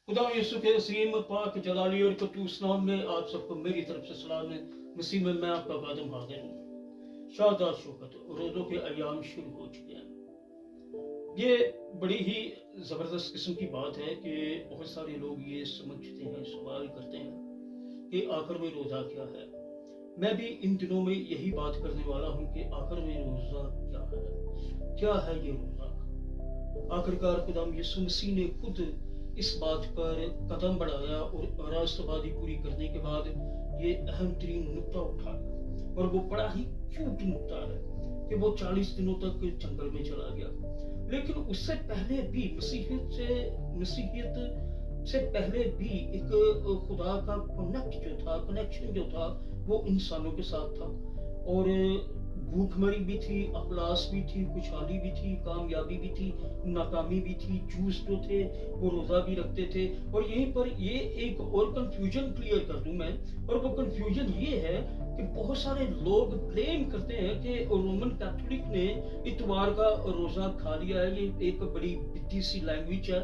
खुदा यीशु के असीम पाक जलाली और कदूस नाम में आप सबको मेरी तरफ से सलाम है। मसीह में मैं आपका खादिम हाजिर हूँ। शादा शौकत रोज़ों के अयाम शुरू हो चुके हैं। ये बड़ी ही ज़बरदस्त किस्म की बात है कि बहुत सारे लोग ये समझते हैं, सवाल करते हैं कि आखिर में रोज़ा क्या है। मैं भी इन दिनों में यही बात करने वाला हूँ कि आखिर में रोज़ा क्या है ये रोज़ा। आखिरकार खुदाम यीशु मसीह ने खुद इस बात पर कदम बढ़ाया और राष्ट्रवादी पूरी करने के बाद ये अहम तरीन नुक्ता उठाया, और वो बड़ा ही क्यूट नुक्ता है कि वो 40 दिनों तक जंगल में चला गया। लेकिन उससे पहले भी मसीहियत से पहले भी एक खुदा का कनेक्शन जो था वो इंसानों के साथ था, और भूखमरी भी थी, अफलास भी थी, खुशहाली भी थी, कामयाबी भी थी, नाकामी भी थी। जूस जो थे वो रोजा भी रखते थे। और यहीं पर ये एक और कंफ्यूजन क्लियर कर दूं मैं, और वो कंफ्यूजन ये है कि बहुत सारे लोग ब्लेम करते हैं कि रोमन कैथोलिक ने इतवार का रोजा खा लिया है। ये एक बड़ी बित्ती सी लैंग्वेज है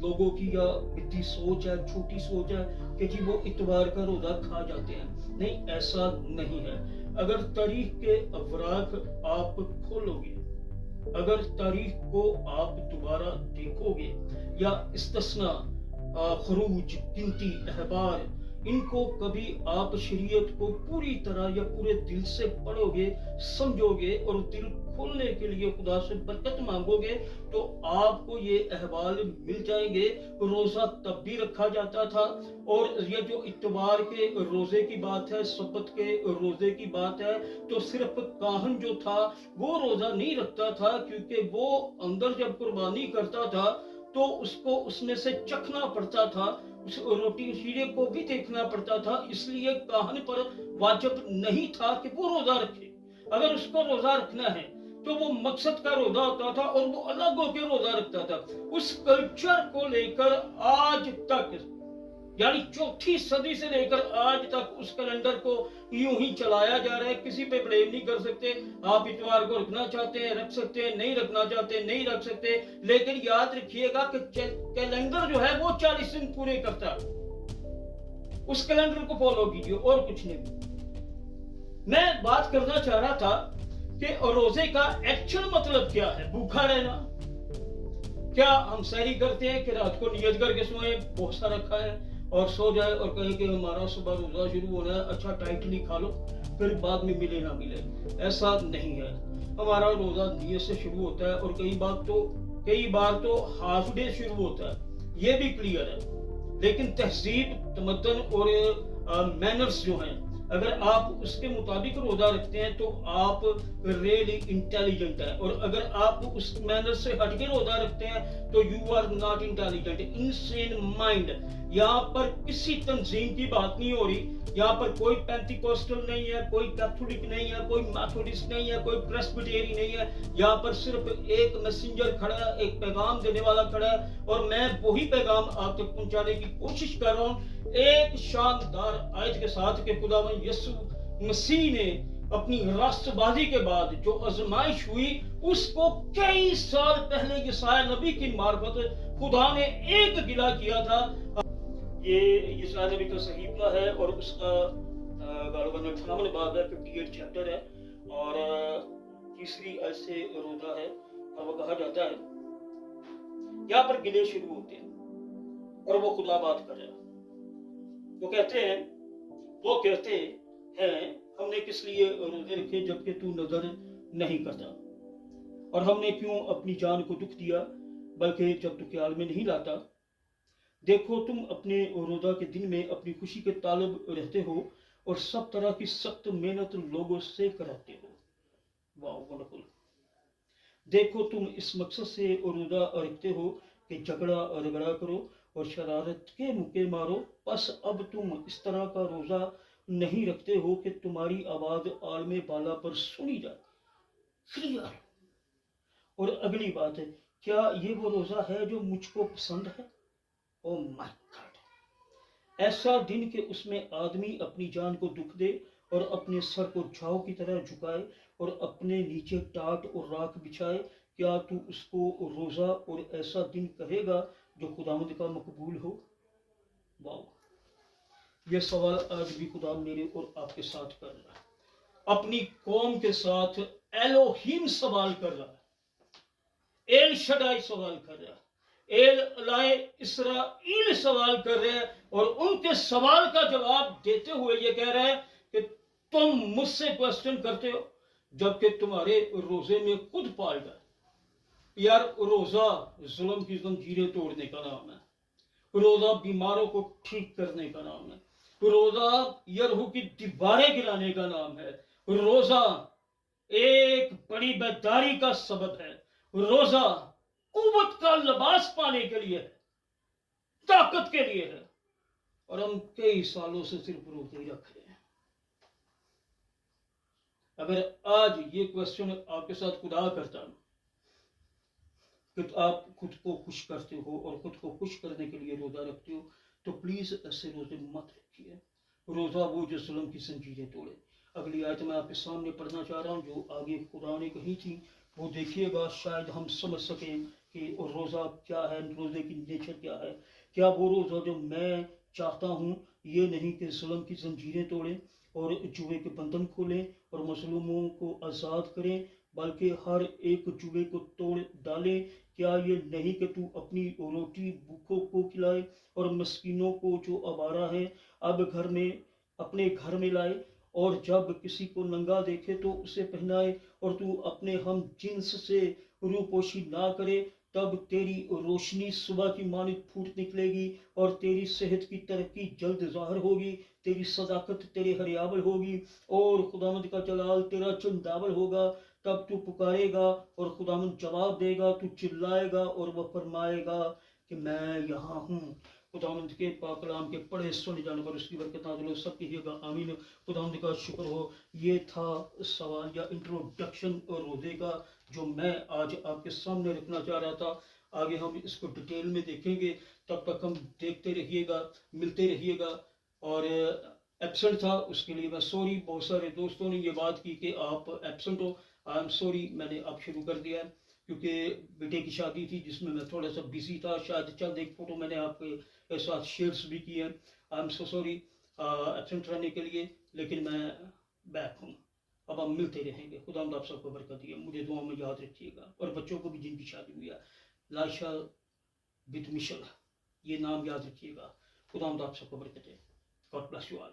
लोगों की, या बित्ती सोच है, छोटी सोच है कि जी वो इतवार का रोजा खा जाते हैं। नहीं, ऐसा नहीं है। अगर तारीख के अवराक आप खोलोगे, अगर तारीख को आप दोबारा देखोगे, या इस्तिस्ना, खरूज, गिनती, अहबार, इनको कभी आप शरीयत को पूरी तरह या पूरे दिल से पढ़ोगे, समझोगे और दिल खोलने के लिए खुदा से बरकत मांगोगे, तो आपको ये अहवाल मिल जाएंगे। रोजा तब भी रखा जाता था, और ये जो इतवार के रोजे की बात है, सब्बत के रोजे की बात है, तो सिर्फ काहन जो था वो रोजा नहीं रखता था, क्योंकि वो अंदर जब कुर्बानी करता था तो उसको उसमें से चखना पड़ता था, उस रोटी शीरे को भी देखना पड़ता था। इसलिए काहन पर वाजिब नहीं था कि वो रोजा रखे। अगर उसको रोजा रखना है तो वो मकसद का रोजा होता था, और वो अलग होकर रोजा रखता था। उस कल्चर को लेकर आज तक, यानी चौथी सदी से लेकर आज तक उस कैलेंडर को यूं ही चलाया जा रहा है। किसी पे ब्लेम नहीं कर सकते। आप इतवार को रखना चाहते हैं रख सकते हैं, नहीं रखना चाहते नहीं रख सकते, लेकिन याद रखिएगा कि कैलेंडर जो है वो 40 दिन पूरे करता है। उस कैलेंडर को फॉलो कीजिए और कुछ नहीं। मैं बात करना चाह रहा था कि रोजे का एक्चुअल मतलब क्या है। भूखा रहना, क्या हम सहरी करते हैं कि रात को नियत करके सोए, बहुत सा रखा है, और सो जाए और कहे कि हमारा सुबह रोजा शुरू होना है, अच्छा टाइटली खा लो, फिर बाद में मिले ना मिले। ऐसा नहीं है। हमारा रोजा नियत से शुरू होता है, और कई बार तो हाफ डे शुरू होता है, ये भी क्लियर है। लेकिन तहजीब, तमद्दन और मैनर्स जो हैं, अगर आप उसके मुताबिक रोजा रखते हैं तो आप रियली इंटेलिजेंट है, और अगर आप उस मैनर से हटके रोजा रखते हैं तो you are not intelligent, insane mind. यहाँ पर किसी तंजीम की बात नहीं हो रही। यहाँ पर कोई पेंटिकोस्टल नहीं है, कोई कैथोलिक नहीं है, कोई मैथोडिस्ट नहीं है, कोई प्रेस्बिटेरी नहीं है। यहाँ पर सिर्फ एक मैसेंजर खड़ा है, एक पैगाम देने वाला खड़ा है, और मैं वही पैगाम आप तक पहुंचाने की कोशिश कर रहा हूँ एक शानदार आयत के साथ कि खुदावंद यीशु मसीह ने अपनी राष्ट्रवादी के बाद जो आजमाइश हुई, उसको कई साल पहले यशायाह नबी की मार्फत खुदा ने एक गिला किया था। ये यशायाह नबी का सहीफा है, और उसका गालिबन 58 बाब है, 58 चैप्टर है, और तीसरी आयत से रोजा है। और वो कहा जाता है, यहाँ पर गिले शुरू होते हैं, और वो खुदा बात कर रहा है। वो कहते हैं हमने किस लिए रोजे रखे जबकि तू नजर नहीं करता, और हमने क्यों अपनी जान को दुख दिया बल्कि जब तू ख्याल में नहीं लाता। देखो, तुम अपने रोजा के दिन में अपनी खुशी के तालब रहते हो, और सब तरह की सख्त मेहनत लोगों से कराते हो। वाह, वंडरफुल। देखो, तुम इस मकसद से रोजा रखते हो कि झगड़ा रगड़ा करो और शरारत के मुक्के मारो। बस अब तुम इस तरह का रोजा नहीं रखते हो कि तुम्हारी आवाज आलमे बाला पर सुनी जाए। क्लियर। और अगली बात है, क्या ये वो रोजा है जो मुझको पसंद है? Oh my God. ऐसा दिन कि उसमें आदमी अपनी जान को दुख दे और अपने सर को झाव की तरह झुकाए और अपने नीचे टाट और राख बिछाए। क्या तू उसको रोजा और ऐसा दिन कहेगा जो खुदावंद का मकबूल हो? वाह, ये सवाल आज भी खुदा मेरे और आपके साथ कर रहा है, अपनी कौम के साथ एलोहिम सवाल कर रहा है, एल शदाई सवाल कर रहा है, एल अलाए इसराइल सवाल कर रहे हैं, और उनके सवाल का जवाब देते हुए ये कह रहा है कि तुम मुझसे क्वेश्चन करते हो जबकि तुम्हारे रोजे में खुद पाल गए। यार, रोजा जुल्म की जंजीरें तोड़ने का नाम है, रोजा बीमारों को ठीक करने का नाम है, रोजा यरहू की दीवारें गिराने का नाम है, रोजा एक बड़ी बेदारी का सबब है, रोजा कुव्वत का लिबास पाने के लिए है, ताकत के लिए है, और हम कई सालों से सिर्फ रोजे ही रख रहे हैं। अगर आज ये क्वेश्चन आपके साथ खुदा करता कि आप खुद को खुश करते हो और खुद को खुश करने के लिए रोजा रखते हो, तो प्लीज ऐसे रोजे मत रखिए। रोजा वो जो जुल्म की जंजीरें तोड़े। अगली आयत मैं आपके सामने पढ़ना चाह रहा हूँ जो आगे खुदा ने कही थी, वो देखिएगा, शायद हम समझ सकें कि रोजा क्या है, रोजे की नेचर क्या है। क्या वो रोजा जो मैं चाहता हूँ ये नहीं कि जुल्म की जंजीरें तोड़े और जुए के बंधन खोलें और मजलूमों को आज़ाद करें, बल्कि हर एक जुए को तोड़ डाले। क्या ये नहीं कि तू अपनी रोटी भूखों को खिलाए और मस्कीनों को जो आवारा है अब घर में अपने घर में लाए, और जब किसी को नंगा देखे तो उसे पहनाए, और तू अपने हम जिन्स से रूपोशी ना करे, तब तेरी रोशनी सुबह की मानित फूट निकलेगी और तेरी सेहत की तरक्की जल्द जाहिर होगी, तेरी सदाकत तेरे हरियावल होगी और खुदावंद का जलाल तेरा चंदावल होगा। तब तू पुकारेगा और खुदावंद जवाब देगा, तू चिल्लाएगा और वह फरमाएगा कि मैं यहाँ हूँ। खुदावंद के पाक कलाम के पढ़े सुन जाने पर उसकी बरकत नाज़िल हो। सब कहिएगा आमीन। खुदावंद का शुक्र हो। ये था सवाल या इंट्रोडक्शन रोजे का जो मैं आज आपके सामने रखना चाह रहा था। आगे हम इसको डिटेल में देखेंगे, तब तक हम देखते रहिएगा, मिलते रहिएगा। और एब्सेंट था उसके लिए मैं सॉरी। बहुत सारे दोस्तों ने ये बात की कि आप एब्सेंट हो, आई एम सॉरी। मैंने अब शुरू कर दिया है क्योंकि बेटे की शादी थी जिसमें मैं थोड़ा सा बिजी था। शायद चंद एक फोटो मैंने आपके साथ शेयर्स भी किए हैं। I am so sorry absent रहने के लिए, लेकिन मैं बैक हूँ। अब हम मिलते रहेंगे। खुदा आप सबको बरकत दिए। मुझे दुआ में याद रखिएगा, और बच्चों को भी जिनकी शादी हुई है, लाशा बिट मिशल, ये नाम याद रखिएगा। खुदा आप सबको बरकत है। God bless you all.